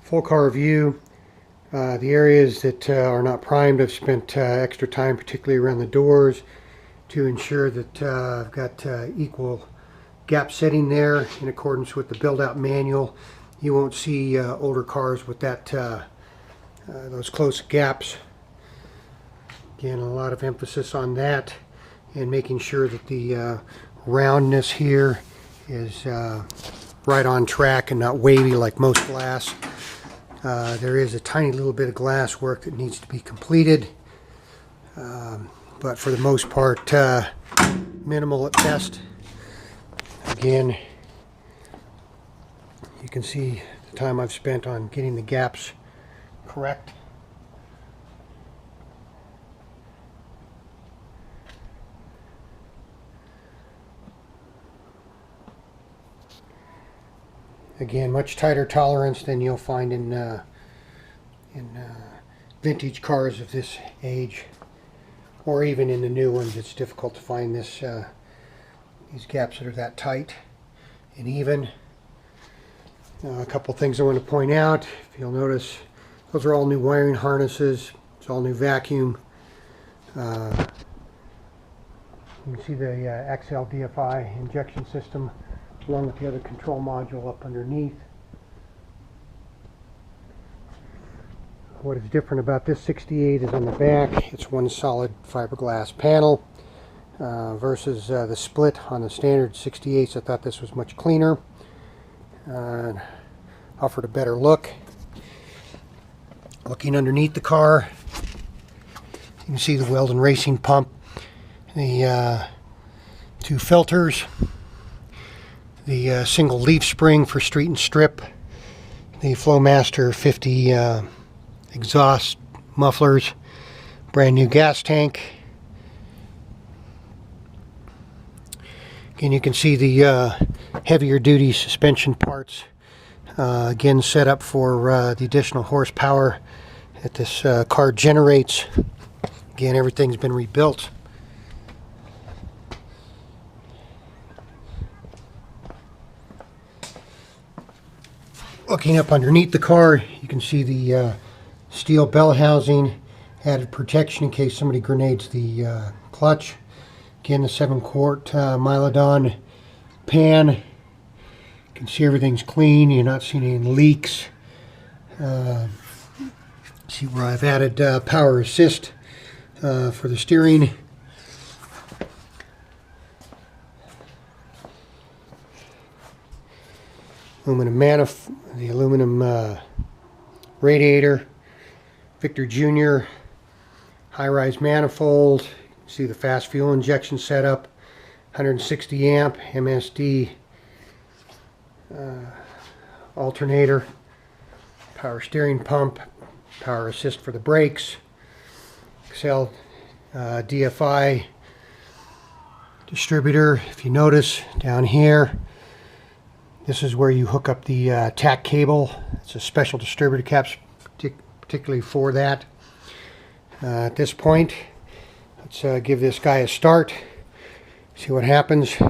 Full car view. The areas that are not primed, I've spent extra time, particularly around the doors, to ensure that I've got equal gap setting there in accordance with the build-out manual. You won't see older cars with that those close gaps. Again, a lot of emphasis on that and making sure that the roundness here is right on track and not wavy like most glass. There is a tiny little bit of glass work that needs to be completed, but for the most part minimal at best. Again, you can see the time I've spent on getting the gaps correct. Again, much tighter tolerance than you'll find in vintage cars of this age, or even in the new ones. It's difficult to find these gaps that are that tight and even. A couple things I want to point out. If you'll notice, those are all new wiring harnesses. It's all new vacuum. You can see the XL DFI injection system along with the other control module up underneath. What is different about this 68 is on the back, it's one solid fiberglass panel versus the split on the standard 68s. I thought this was much cleaner. Offered a better look. Looking underneath the car, you can see the Weldon racing pump, the two filters, the single leaf spring for street and strip, the Flowmaster 50 exhaust mufflers, brand new gas tank. Again, you can see the heavier duty suspension parts, again set up for the additional horsepower that this car generates. Again, everything's been rebuilt. Looking up underneath the car, you can see the steel bell housing, added protection in case somebody grenades the clutch. Again, the 7-quart Mylodon pan. You can see everything's clean. You're not seeing any leaks. See where I've added power assist for the steering. The aluminum radiator, Victor Jr. high-rise manifold. See the fast fuel injection setup, 160 amp MSD alternator, power steering pump, power assist for the brakes, XL DFI distributor. If you notice down here, this is where you hook up the tack cable. It's a special distributor caps particularly for that. At this point, let's give this guy a start, see what happens. The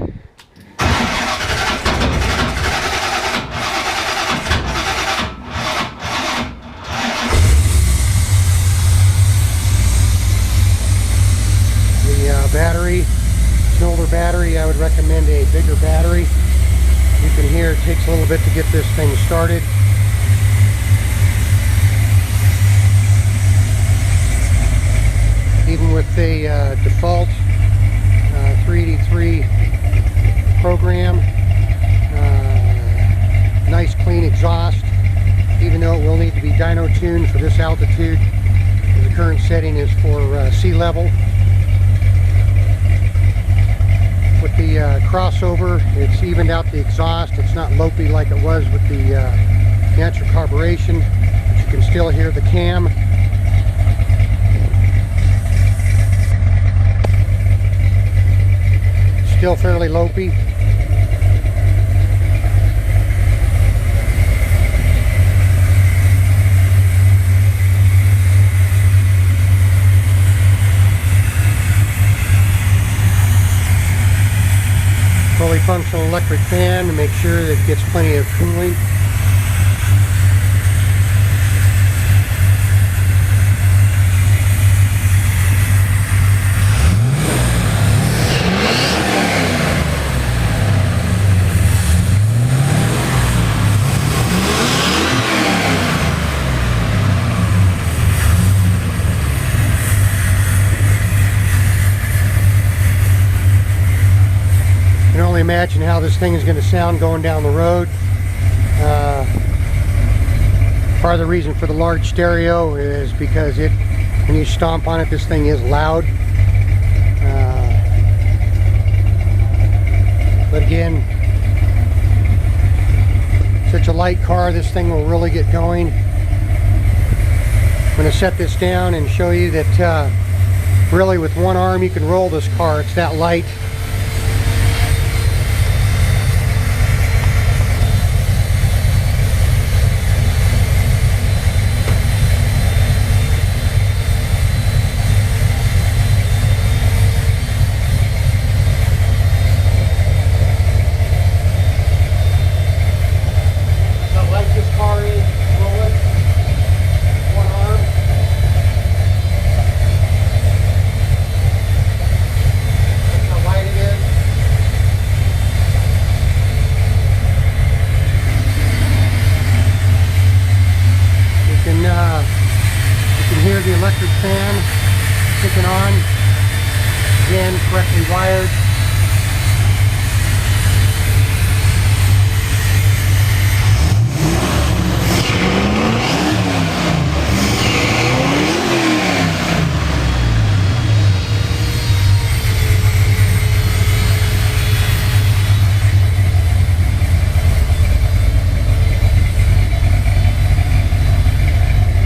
battery, it's an older battery. I would recommend a bigger battery. You can hear it takes a little bit to get this thing started. Even with the default 383 program, nice clean exhaust, even though it will need to be dyno tuned for this altitude. The current setting is for sea level. With the crossover, it's evened out the exhaust. It's not lopey like it was with the natural carburation, but you can still hear the cam. Still fairly lopey. Fully functional electric fan to make sure that it gets plenty of cooling. imagine how this thing is going to sound going down the road. Part of the reason for the large stereo is because when you stomp on it, this thing is loud. But again, such a light car, this thing will really get going. I'm going to set this down and show you that really with one arm you can roll this car. It's that light. Hear the electric fan kicking on, again correctly wired.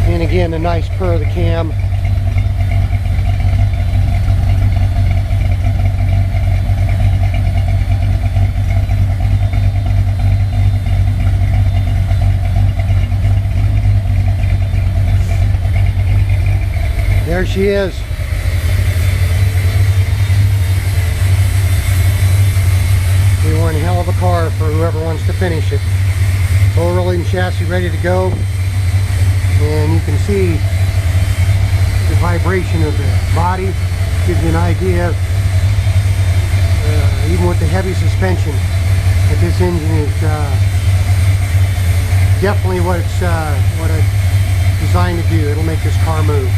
And again, a nice purr of the cam. There she is. We want a hell of a car for whoever wants to finish it. Full rolling chassis ready to go. And you can see the vibration of the body. Gives you an idea, even with the heavy suspension, that this engine is definitely what it's designed to do. It'll make this car move.